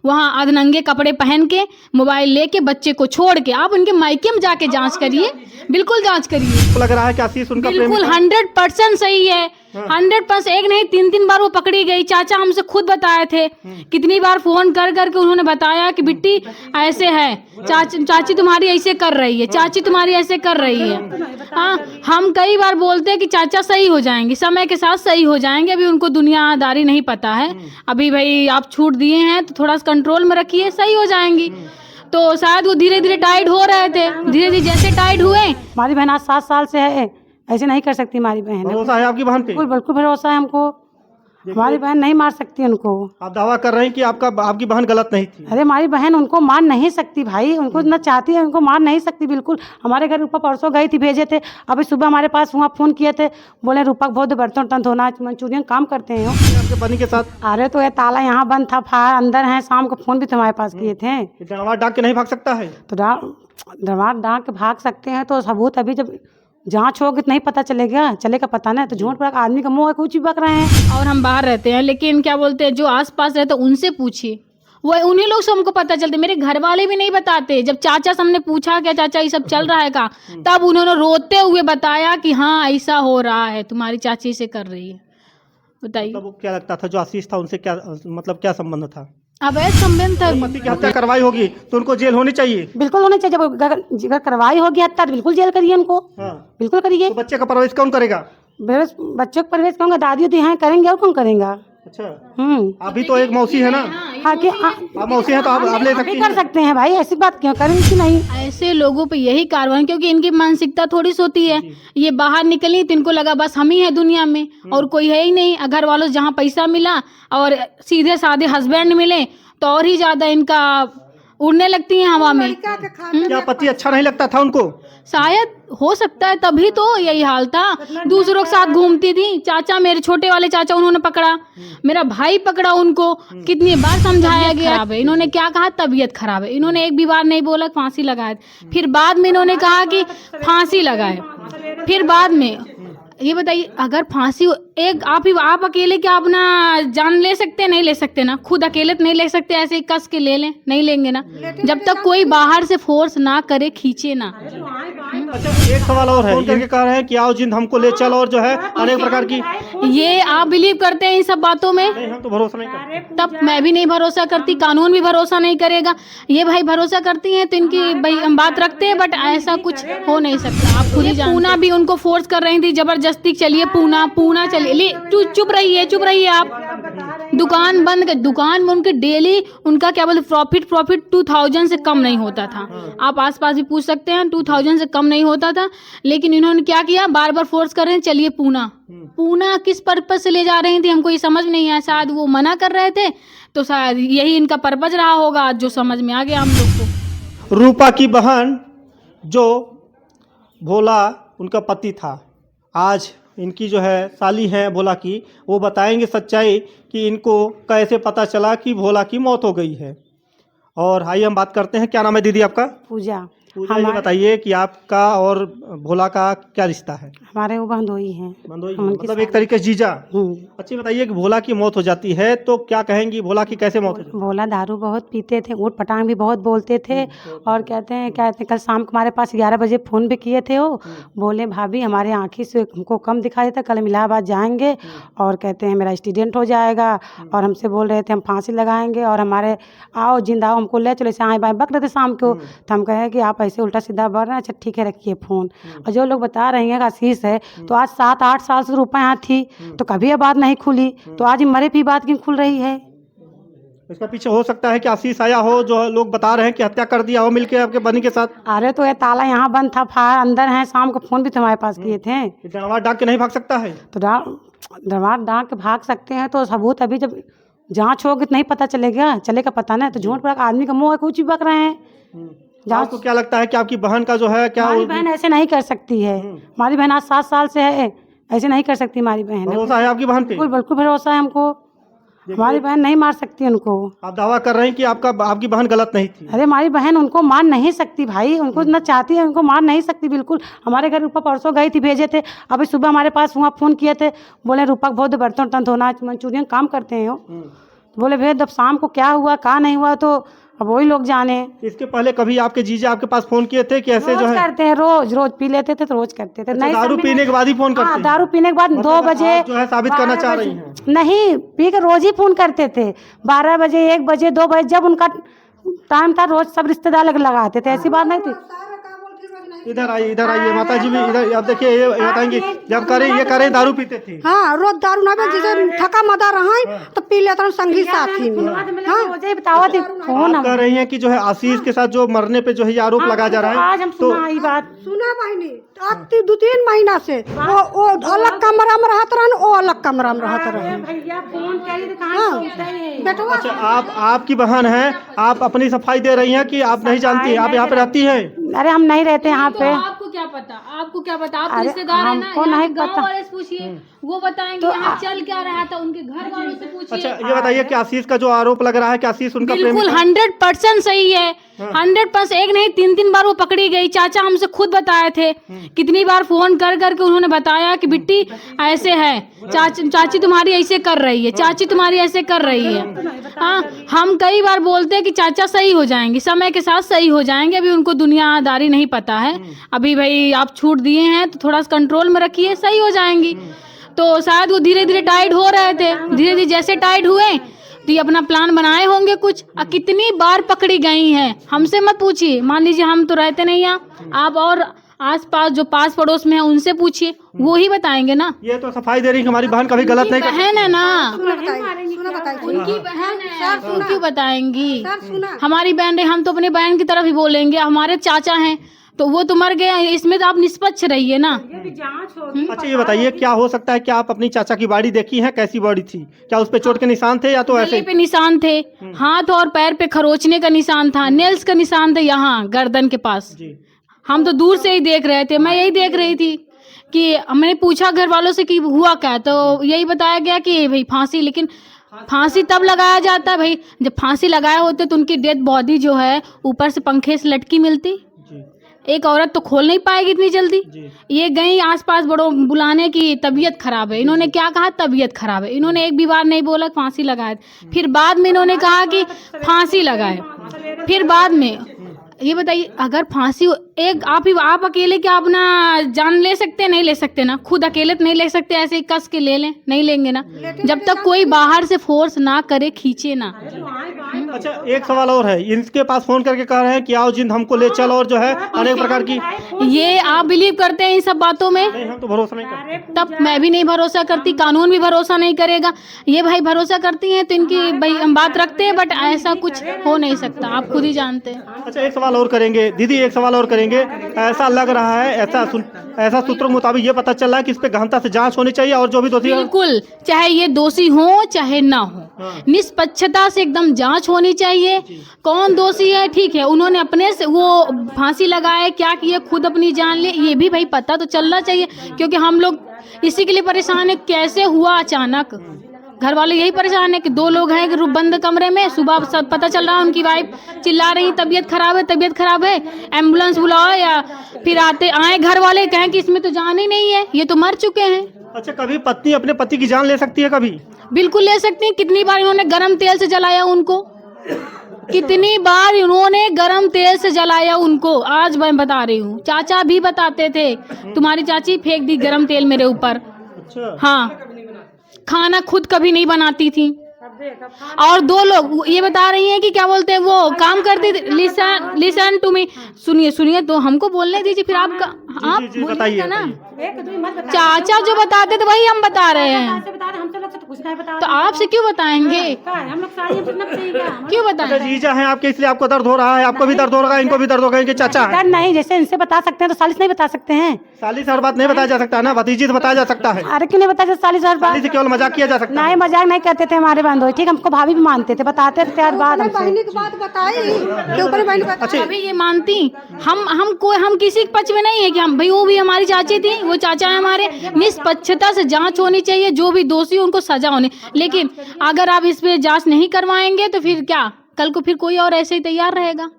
वहाँ अधनंगे कपड़े पहन के मोबाइल लेके बच्चे को छोड़ के आप उनके मायके में जाके जांच करिए, बिल्कुल जांच करिए। लग रहा है कि आशीष उनका बिल्कुल 100% सही है, 100%। एक नहीं 3 बार वो पकड़ी गई। चाचा हमसे खुद बताए थे, कितनी बार फोन कर करके उन्होंने बताया कि बिट्टी ऐसे है, चाची तुम्हारी ऐसे कर रही है, चाची तुम्हारी ऐसे कर रही है। हाँ, हम कई बार बोलते हैं कि चाचा सही हो जाएंगे, समय के साथ सही हो जाएंगे, अभी उनको दुनियादारी नहीं पता है। अभी भाई आप छूट दिए हैं तो थोड़ा सा कंट्रोल में रखिए, सही हो जाएंगी। तो शायद वो धीरे धीरे टाइट हो रहे थे, धीरे धीरे जैसे टाइट हुए। हमारी बहन आज 7 साल से है, ऐसे नहीं कर सकती हमारी बहन। भरोसा है आपकी बहन पे? बिल्कुल बिल्कुल भरोसा है हमको, हमारी बहन नहीं मार सकती उनको। आप दावा कर रहे हैं कि आपकी बहन गलत नहीं थी? अरे हमारी बहन उनको मार नहीं सकती भाई, उनको ना चाहती है, उनको मार नहीं सकती बिल्कुल। हमारे घर रूपा परसों गई थी, भेजे थे, अभी सुबह हमारे पास वहाँ फ़ोन किए थे, बोले रूपा बहुत बर्तन वर्तन धोना, मंचूरियन काम करते हैं आपके पति के साथ? अरे तो ये ताला यहाँ बंद था, फायर अंदर है, शाम को फ़ोन भी तो हमारे पास किए थे। दरवाजा डाक के नहीं भाग सकता है? तो दरबार डाक के भाग सकते हैं तो सबूत अभी जब जांच होगी तो नहीं पता चलेगा पता नहीं। तो झूठ पर आदमी का मुंह है, कुछ भी बक रहे हैं। और हम बाहर रहते हैं, लेकिन क्या बोलते हैं, जो आसपास रहते हैं उनसे पूछिए, वो उन्हीं लोग से हमको पता चलते। मेरे घर वाले भी नहीं बताते। जब चाचा से हमने पूछा क्या चाचा ये सब चल रहा है का, तब उन्होंने रोते हुए बताया कि हाँ ऐसा हो रहा है, तुम्हारी चाची से कर रही है। बताइए। मतलब वो क्या लगता था जो आशीष था उनसे, क्या मतलब क्या संबंध था? अवैध संबंध था। पति की हत्या करवाई होगी तो उनको जेल होनी चाहिए। बिल्कुल होनी चाहिए। जब अगर करवाई होगी हत्या तो बिल्कुल जेल करिए उनको। हाँ। बिल्कुल करिए। तो बच्चे का परवरिश कौन करेगा? बच्चों को परवरिश करूंगा, दादी उदी हैं करेंगे, और कौन करेगा? अच्छा, अभी तो एक मौसी है ना? आप मौसी हैं तो आप ले सकती कर सकते हैं भाई, ऐसी बात क्यों करेंगे कि नहीं? ऐसे लोगों पे यही कार्रवाई, क्योंकि इनकी मानसिकता थोड़ी सी होती है। ये बाहर निकली तो इनको लगा बस हम ही है दुनिया में और कोई है ही नहीं। घर वालों से जहाँ पैसा मिला और सीधे साधे हस्बैंड मिले तो और ही ज्यादा इनका उड़ने लगती हैं हवा में। क्या पति अच्छा नहीं लगता था उनको? शायद हो सकता है, तभी तो यही हाल था। दूसरों के साथ घूमती थी। चाचा, मेरे छोटे वाले चाचा, उन्होंने पकड़ा, मेरा भाई पकड़ा उनको, कितनी बार समझाया गया है। इन्होंने क्या कहा, तबीयत खराब है। इन्होंने एक भी बार नहीं बोला फांसी लगाए। फिर बाद में इन्होंने कहा कि फांसी लगाए। फिर बाद में ये बताइए, अगर फांसी एक आप अकेले क्या अपना जान ले सकते हैं? नहीं ले सकते ना। खुद अकेले तो नहीं ले सकते, ऐसे ही कस के ले लें, नहीं लेंगे ना, जब तक कोई बाहर से फोर्स ना करे, खींचे ना। अच्छा, एक सवाल और है, ये कह रहे हैं कि आओ जिंद हमको ले चल, और जो है अनेक प्रकार की। ये आप बिलीव करते हैं इन सब बातों में? नहीं, हम तो भरोसा नहीं करते। तब मैं भी नहीं भरोसा करती, कानून भी भरोसा नहीं करेगा। ये भाई भरोसा करती हैं तो इनकी भाई हम बात रखते हैं, बट ऐसा कुछ हो नहीं सकता। आप खुद ही पूना भी उनको फोर्स कर रही थी जबरदस्ती, चलिए पूना चलिए। चुप रहिए आप। दुकान बंद कर, दुकान में उनके डेली उनका क्या बोलते प्रॉफिट 2000 से कम नहीं होता था। आप आसपास भी पूछ सकते हैं, 2000 से कम नहीं होता था। लेकिन इन्होंने क्या किया, बार बार फोर्स कर रहे हैं, चलिए पूना किस पर्पज से ले जा रही थी हमको ये समझ नहीं आया। शायद वो मना कर रहे थे तो शायद यही इनका पर्पज रहा होगा, जो समझ में आ गया हम लोग को। रूपा की बहन जो भोला उनका पति था, आज इनकी जो है साली है भोला की, वो बताएंगे सच्चाई कि इनको कैसे पता चला कि भोला की मौत हो गई है। और आइए हम बात करते हैं। क्या नाम है दीदी आपका? पूजा। ये बताइए कि आपका और भोला का क्या रिश्ता है? हमारे वो बंधोई हैं। बंधोई, मतलब एक तरीके से जीजा। अच्छी बताइए कि भोला की मौत हो जाती है तो क्या कहेंगी, भोला की कैसे मौत हो जाती है? भोला दारू बहुत पीते थे, ऊट पटांग भी बहुत बोलते थे। और कहते हैं कल शाम को हमारे पास 11 बजे फ़ोन भी किए थे। वो बोले भाभी हमारे आँखी से हमको कम दिखाई देता, कल हम इलाहाबाद जाएंगे और कहते हैं मेरा एक्सीडेंट हो जाएगा, और हमसे बोल रहे थे हम फांसी लगाएंगे और हमारे आओ जिंदा आओ हमको ले चलो। ऐसे आए बाएँ बक रहे थे शाम को। तो हम कहे कि आप ऐसे उल्टा सीधा बढ़ रहे हैं, अच्छा ठीक है रखिए फ़ोन। और जो लोग बता रहे हैं कि आशीष है, तो आज 7-8 साल से रूपा यहाँ थी तो कभी ये बात नहीं खुली, तो आज मरे भी बात क्यों खुल रही है? इसका पीछे हो सकता है कि आशीष आया हो, जो लोग बता रहे हैं कि हत्या कर दिया हो मिलके आपके बनी के साथ। अरे तो ये ताला यहाँ बंद था, फायर अंदर है, शाम को फ़ोन भी तो हमारे पास किए थे। दरवाजा डाक के नहीं भाग सकता है? तो दरबार डाक के भाग सकते हैं तो सबूत अभी जब जांच होगी तो नहीं पता चलेगा पता नहीं। तो झूठ पर आदमी का मुंह है, कुछ भी बक रहे हैं। आपको क्या लगता है कि आपकी बहन का जो है क्या? हमारी बहन ऐसे नहीं कर सकती है। हमारी बहन आज 7 साल से है, ऐसे नहीं कर सकती हमारी बहन। भरोसा है आपकी बहन पे? बिल्कुल भरोसा है हमको, हमारी बहन नहीं मार सकती उनको। आप दावा कर रहे हैं कि आपकी बहन गलत नहीं थी? अरे हमारी बहन उनको मार नहीं सकती भाई, उनको ना चाहती है, उनको मार नहीं सकती बिल्कुल। हमारे घर रूपा परसों गई थी, भेजे थे, अभी सुबह हमारे पास वहाँ फ़ोन किए थे, बोले रूपा बहुत बर्तन वर्तन धोना, मंचूरियन काम करते हैं वो। बोले भेज दो, अब शाम को क्या हुआ क्या नहीं हुआ तो अब वही लोग जाने। इसके पहले कभी आपके जीजा आपके पास फोन किए थे कि ऐसे जो रोज है? करते हैं, रोज रोज पी लेते थे तो रोज करते थे। अच्छा, नहीं दारू समझ में पीने के बाद ही फोन करते हाँ, हैं? दारू पीने के बाद मतलब 2 बजे आप जो है साबित करना 12 चाह बजे- रही हैं? नहीं, पी के रोज ही फोन करते थे। 12 बजे 1 बजे 2 बजे जब उनका टाइम था रोज सब रिश्तेदार लगाते थे, ऐसी बात नहीं थी। इधर आइए माता जी भी इधर। अब देखिए ये बताएंगे जब ये करें दारू पीते थे। हाँ, रोज दारू ना पे जैसे थका मदा रहा तो पी लेता हूँ संगी साथी में। हाँ, मुझे बताओ थी फोन आप कह रही हैं कि जो है आशीष के साथ जो मरने पे जो है ये आरोप लगाया जा रहा है, आज हम सुना ये बात। सुना बहनी आज 2-3 महीना से वो अलग कमरा में रहत रहन, वो अलग कमरा में रहत रहन। भैया फोन करी तो कहाँ सुनते हैं? बेटवा अच्छा आपकी बहन है, आप अपनी सफाई दे रही हैं कि आप नहीं जानती, आप यहाँ पे रहती हैं? अरे हम नहीं रहते यहाँ तो पे। आपको क्या पता, आपको क्या पता? आप अरे रिश्तेदार है ना, हमको यहाँ नहीं के गाँव पता। वाले से पूछिए, वो बताएंगे यहाँ चल क्या रहा था, उनके घर वालों से पूछिए। अच्छा ये बताइए कि आशीष का जो आरोप लग रहा है कि आशीष उनका प्रेमी बिल्कुल था? 100% सही है। 100% एक नहीं 3 बार वो पकड़ी गई। चाचा हमसे खुद बताए थे, कितनी बार फोन कर करके उन्होंने बताया कि बिट्टी ऐसे है, चाची तुम्हारी ऐसे कर रही है, चाची तुम्हारी ऐसे कर रही है। हाँ, हम कई बार बोलते हैं कि चाचा सही हो जाएंगे, समय के साथ सही हो जाएंगे, अभी उनको दुनियादारी नहीं पता है। अभी भाई आप छूट दिए हैं तो थोड़ा सा कंट्रोल में रखिए, सही हो जाएंगी। तो शायद वो धीरे धीरे टाइट हो रहे थे, धीरे धीरे जैसे टाइट हुए तो ये अपना प्लान बनाए होंगे कुछ। कितनी बार पकड़ी गई हैं, हमसे मत पूछिए। मान लीजिए हम तो रहते नहीं हैं, आप और आसपास जो पास पड़ोस में है उनसे पूछिए, वो ही बताएंगे ना। ये तो सफाई दे रही है कि हमारी बहन कभी गलत नहीं करती। बहन है ना, सुना बताइए उनकी बहन है, वो क्यों बताएंगी? सर सुना हमारी बहन है, हम तो अपने बहन की तरफ ही बोलेंगे। हमारे चाचा हैं तो वो तो मर गए, इसमें तो आप निष्पक्ष रहिए ना। अच्छा ये बताइए क्या हो सकता है कि आप अपनी चाचा की बॉडी देखी है, कैसी बॉडी थी? क्या उस पे चोट के निशान थे या तो ऐसे? गले पे निशान थे, हाथ और पैर पे खरोचने का निशान था, नेल्स का निशान था यहाँ गर्दन के पास। जी। हम तो दूर से ही देख रहे थे, मैं यही देख रही थी कि मैंने पूछा घर वालों से कि हुआ क्या, तो यही बताया गया कि भाई फांसी। लेकिन फांसी तब लगाया जाता है भाई जब फांसी लगाए होते तो उनकी डेड बॉडी जो है ऊपर से पंखे से लटकी मिलती। जी। एक औरत तो खोल नहीं पाएगी इतनी जल्दी। जी। ये गई आसपास बड़ों बुलाने की तबीयत खराब है, इन्होंने क्या कहा तबीयत खराब है, इन्होंने एक भी बार नहीं बोला फांसी लगाए। फिर बाद में इन्होंने कहा कि फांसी लगाए। फिर बाद में ये बताइए अगर फांसी एक आप अकेले क्या अपना जान ले सकते हैं? नहीं ले सकते ना, खुद अकेले तो नहीं ले सकते, ऐसे ही कस के ले लें, नहीं लेंगे ना, जब तक कोई बाहर से फोर्स ना करे, खींचे ना। अच्छा एक सवाल और है, इनके पास फोन करके कह रहे हैं कि आओ जिंद हमको ले चलो और जो है अनेक प्रकार की। ये आप बिलीव करते हैं इन सब बातों में? नहीं हम तो भरोसा नहीं करते। तब मैं भी नहीं भरोसा करती, कानून भी भरोसा नहीं करेगा। ये भाई भरोसा करती हैं तो इनकी भाई हम बात रखते हैं, बट ऐसा कुछ हो नहीं सकता, आप खुद ही जानते हैं। अच्छा एक सवाल और करेंगे दीदी, एक सवाल और करेंगे। ऐसा लग रहा है, ऐसा सूत्रों के मुताबिक ये पता चल रहा है कि इस पे गहनता से जांच होनी चाहिए और जो भी दोषी हो। बिल्कुल, चाहे ये दोषी हो चाहे ना हो, निष्पक्षता से एकदम जांच होनी चाहिए। कौन दोषी है, ठीक है, उन्होंने अपने से वो फांसी लगाए, क्या किए, खुद अपनी जान ले, ये भी भाई पता तो चलना चाहिए। क्योंकि हम लोग इसी के लिए परेशान है, कैसे हुआ अचानक। घर वाले यही परेशान है कि 2 लोग हैं कि बंद कमरे में, सुबह सब पता चल रहा है उनकी वाइफ चिल्ला रही तबीयत खराब है, एम्बुलेंस बुलाओ, या फिर आए घर वाले कहें कि इसमें तो जान ही नहीं है, ये तो मर चुके हैं। अच्छा कभी पत्नी अपने पति की जान ले सकती है? कभी बिल्कुल ले सकती हैं। कितनी बार इन्होंने गरम तेल से जलाया उनको, कितनी बार इन्होंने गरम तेल से जलाया उनको। आज मैं बता रही हूँ, चाचा भी बताते थे तुम्हारी चाची फेंक दी गरम तेल मेरे ऊपर। अच्छा हाँ, खाना खुद कभी नहीं बनाती थी। और 2 लोग ये बता रही हैं कि क्या बोलते हैं वो काम करती थी। लिसन टू मी, सुनिए तो हमको बोलने दीजिए, फिर आप जी, बताइए, बोलिएगा ना। चाचा जो बताते थे वही हम बता रहे हैं, तो आपसे क्यों बताएंगे? क्यों अच्छा बताएंगे? जीजा हैं आपके, इसलिए आपको दर्द हो रहा है, आपको भी दर्द हो रहा है, इनको भी दर्द होगा, इनके चाचा हैं। डर नहीं, जैसे इनसे बता सकते हैं तो सालिस नहीं बता सकते हैं। साली से हर बात नहीं बताया जा सकता ना, भतीजी से बताया जा सकता है। अरे क्यों नहीं बता सालिस हर साली बात? से केवल मजाक किया जा सकता है। नहीं मजाक नहीं करते थे हमारे बंधु, ठीक, हमको भाभी भी मानते थे, बताते थे हर बात हमसे। बहनी की बात बताई कि ऊपर बहनी बताई। अभी ये मानती हम किसी के पक्ष में नहीं है कि हम भाई, वो भी हमारी चाची थी, वो चाचा है हमारे। निष्पक्षता से जांच होनी चाहिए, जो भी दोषी उनको सजा होनी। लेकिन अगर आप इस पे जांच नहीं करवाएंगे तो फिर क्या, कल को फिर कोई और ऐसे ही तैयार रहेगा।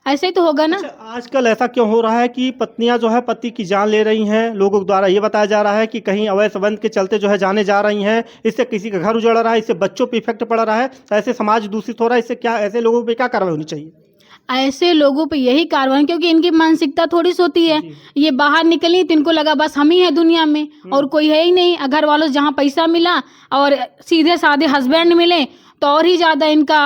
ऐसे ही तो होगा ना। अच्छा, आजकल ऐसा क्यों हो रहा है कि पत्नियां जो है पति की जान ले रही हैं? लोगों द्वारा ये बताया जा रहा है कि कहीं अवैध संबंध के चलते जो है जाने जा रही हैं, इससे किसी का घर उजड़ रहा है, इससे बच्चों पे इफेक्ट पड़ रहा है, तो ऐसे समाज दूषित हो रहा है। इससे क्या ऐसे लोगों पे क्या कार्रवाई होनी चाहिए? ऐसे लोगों पे यही कार्रवाई, क्योंकि इनकी मानसिकता थोड़ी सी होती है। ये बाहर निकली तो इनको लगा बस हम ही हैं दुनिया में और कोई है ही नहीं। घर वालों से जहाँ पैसा मिला और सीधे साधे हस्बैंड मिले तो और ही ज्यादा इनका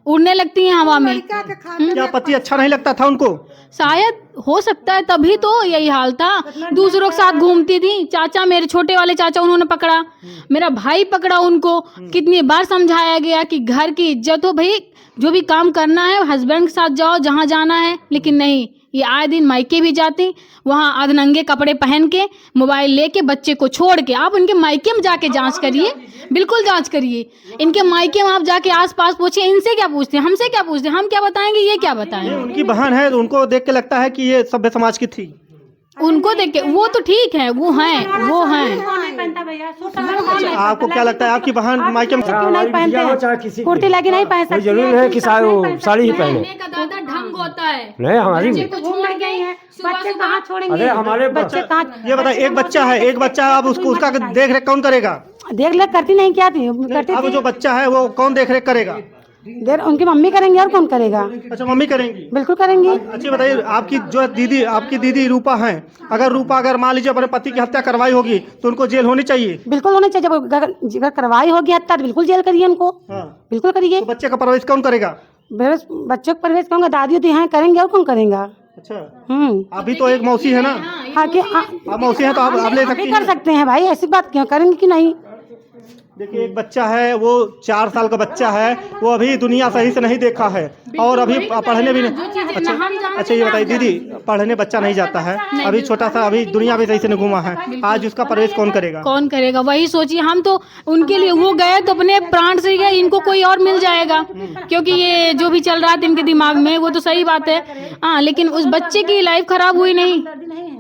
उड़ने लगती हैं हवा में। क्या पति अच्छा नहीं लगता था उनको? शायद हो सकता है, तभी तो यही हाल था। दूसरों के साथ घूमती थी। चाचा, मेरे छोटे वाले चाचा, उन्होंने पकड़ा, मेरा भाई पकड़ा उनको। कितनी बार समझाया गया कि घर की इज्जत हो भाई, जो भी काम करना है हस्बैंड के साथ जाओ जहाँ जाना है, लेकिन नहीं, ये आए दिन मायके भी जाती, वहाँ अधनंगे कपड़े पहन के मोबाइल लेके बच्चे को छोड़ के। आप उनके मायके में जाके जांच करिए, बिल्कुल जांच करिए। इनके मायके में आप जाके आस पास पूछिए, इनसे क्या पूछते हैं, हमसे क्या पूछते हैं, हम क्या बताएंगे, ये क्या बताएंगे। उनकी बहन है तो उनको देख के लगता है कि ये सभ्य समाज की थी। उनको देख के वो तो ठीक है, वो हैं, वो हैं। आपको क्या लगता है आपकी बहन मायके में क्यों नहीं पहनते? कुर्ती लगी नहीं पहन सकती। जरूरी है कि साड़ी ही पहने। का दादा ढंग होता है। नहीं, हमारी बच्चे को छोड़ गई है, बच्चे कहाँ छोड़ेंगे? अरे हमारे बच्चे कहाँ? ये बताइए, एक बच्चा है, एक बच्चा है, अब उसको उसका देख रेख कौन करेगा? देख ले करती नहीं, क्या थी करती अब थी। जो बच्चा है वो कौन देख रेख करेगा? देर उनकी मम्मी करेंगे और कौन करेगा? अच्छा, मम्मी करेंगी। बिल्कुल करेंगी। अच्छा बताइए, आपकी जो दीदी, आपकी दीदी रूपा हैं, अगर मान लीजिए अपने पति की हत्या करवाई होगी तो उनको जेल होनी चाहिए? बिल्कुल होनी चाहिए। जब अगर करवाई होगी हत्या तो बिल्कुल जेल करिए उनको। हाँ। बिल्कुल करिए। तो बच्चे का परवरिश कौन करेगा? बच्चों को परवरिश करूंगा, दादी होती हैं, करेंगे और कौन करेगा? अच्छा, अभी तो एक मौसी है ना, हाँ कि आप मौसी हैं तो आप ले सकती कर हैं। सकते हैं भाई, ऐसी बात क्यों करेंगे कि नहीं? देखिए, एक बच्चा है, वो 4 साल का बच्चा है, वो अभी दुनिया सही से नहीं देखा है और अभी पढ़ने भी नहीं। अच्छा ये बताइए दीदी, पढ़ने बच्चा नहीं जाता है, अभी छोटा सा, अभी दुनिया भी सही से नहीं घूमा है, आज उसका परवरिश कौन करेगा? कौन करेगा? वही सोचिए। हम तो उनके लिए, वो गए तो अपने प्राण से गए, इनको कोई और मिल जाएगा, क्योंकि ये जो भी चल रहा था इनके दिमाग में वो तो सही बात है। हाँ, लेकिन उस बच्चे की लाइफ खराब हुई नहीं,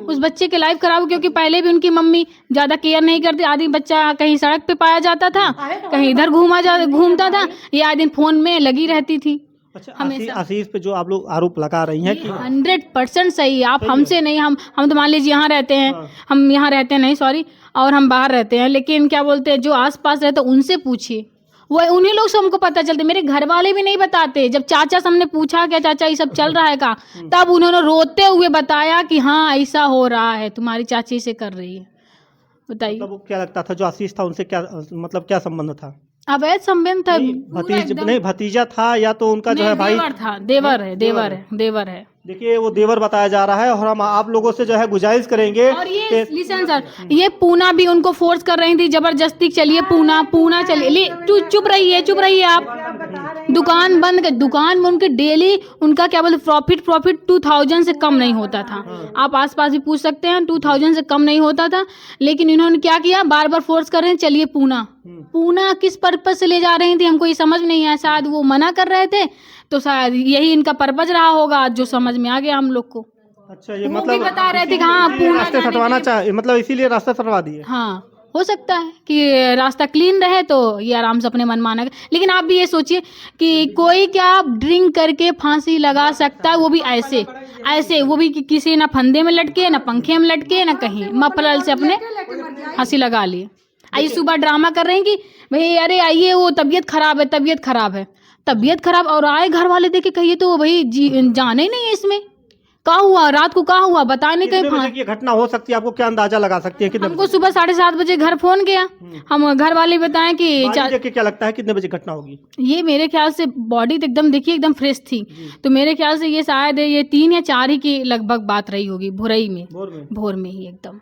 उस बच्चे की लाइफ खराब हुई, क्योंकि पहले भी उनकी मम्मी ज्यादा केयर नहीं करती। आदि बच्चा कहीं सड़क पे पाया जाता था, कहीं इधर घूमता था, ये आए दिन फोन में लगी रहती थी। अच्छा, आशीष पे जो आप लोग आरोप लगा रही हैं कि 100% सही है। आप हमसे नहीं, हम तो मान लीजिए यहाँ रहते हैं, हम यहाँ रहते हैं नहीं, सॉरी, और हम बाहर रहते हैं, लेकिन क्या बोलते हैं, जो आसपास रहते हैं उनसे पूछिए, वो उन्हीं लोग से हमको पता चलते। मेरे घर वाले भी नहीं बताते। जब चाचा से हमने पूछा क्या चाचा ये सब चल रहा है का, तब उन्होंने रोते हुए बताया कि हाँ ऐसा हो रहा है, तुम्हारी चाची से कर रही है। बताइए, तब क्या लगता था जो आशीष था उनसे क्या, मतलब क्या संबंध था? अवैध संबंध था। नहीं, भतीजा था या तो उनका जो है भाई? देवर था, देवर है। देखिए, वो देवर बताया जा रहा है और हम आप लोगों से जो है गुजारिश करेंगे। और ये लिसन सर, ये पूना भी उनको फोर्स कर रही थी जबरदस्ती, चलिए पूना चलिए। चुप रहिए आप। दुकान बंद कर, दुकान में उनके डेली उनका क्या बोलते प्रॉफिट 2000 से कम नहीं होता था। आप आसपास भी पूछ सकते हैं, 2000 से कम नहीं होता था। लेकिन इन्होंने क्या किया, बार बार फोर्स कर रहे हैं चलिए पूना किस पर्पज से ले जा रही थी हमको ये समझ नहीं आया। शायद वो मना कर रहे थे तो शायद यही इनका पर्पज रहा होगा, जो समझ में आ गया हम लोग को। अच्छा, ये वो मतलब भी बता रहे थे कि हाँ पूना रास्ते सटवाना चाहिए, मतलब इसीलिए रास्ता सटवा दिए। हाँ, हो सकता है कि रास्ता क्लीन रहे तो ये आराम से अपने मन माना। लेकिन आप भी ये सोचिए कि कोई क्या ड्रिंक करके फांसी लगा सकता है, वो भी ऐसे वो भी किसी ना फंदे में लटके, ना पंखे में लटके, ना कहीं मफलल से अपने फांसी लगा लिए। आई सुबह ड्रामा कर रहे हैं कि भाई अरे आइए वो तबीयत खराब है, और आए घर वाले देखे कहिए तो भाई जाने ही नहीं है इसमें। क्या हुआ रात को, क्या हुआ बताने कहीं घटना हो सकती है, आपको क्या अंदाजा लगा सकती है? हमको सुबह 7:30 बजे घर फोन किया, हम घर वाले बताएं कि देख के क्या लगता है कितने बजे घटना होगी? ये मेरे ख्याल से बॉडी तो एकदम देखिए एकदम फ्रेश थी, तो मेरे ख्याल से ये शायद ये 3 या 4 ही की लगभग बात रही होगी, भोर में ही एकदम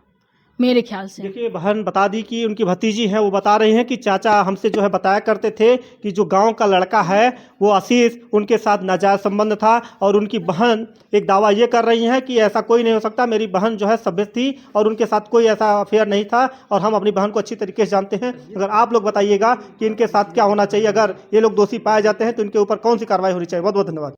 मेरे ख्याल से। देखिए, बहन बता दी कि उनकी भतीजी है, वो बता रही हैं कि चाचा हमसे जो है बताया करते थे कि जो गांव का लड़का है वो आशीष, उनके साथ नाजायज संबंध था। और उनकी बहन एक दावा ये कर रही है कि ऐसा कोई नहीं हो सकता, मेरी बहन जो है सभ्य थी और उनके साथ कोई ऐसा अफेयर नहीं था, और हम अपनी बहन को अच्छी तरीके से जानते हैं। अगर आप लोग बताइएगा कि इनके साथ क्या होना चाहिए, अगर ये लोग दोषी पाए जाते हैं तो इनके ऊपर कौन सी कार्रवाई होनी चाहिए। बहुत बहुत धन्यवाद।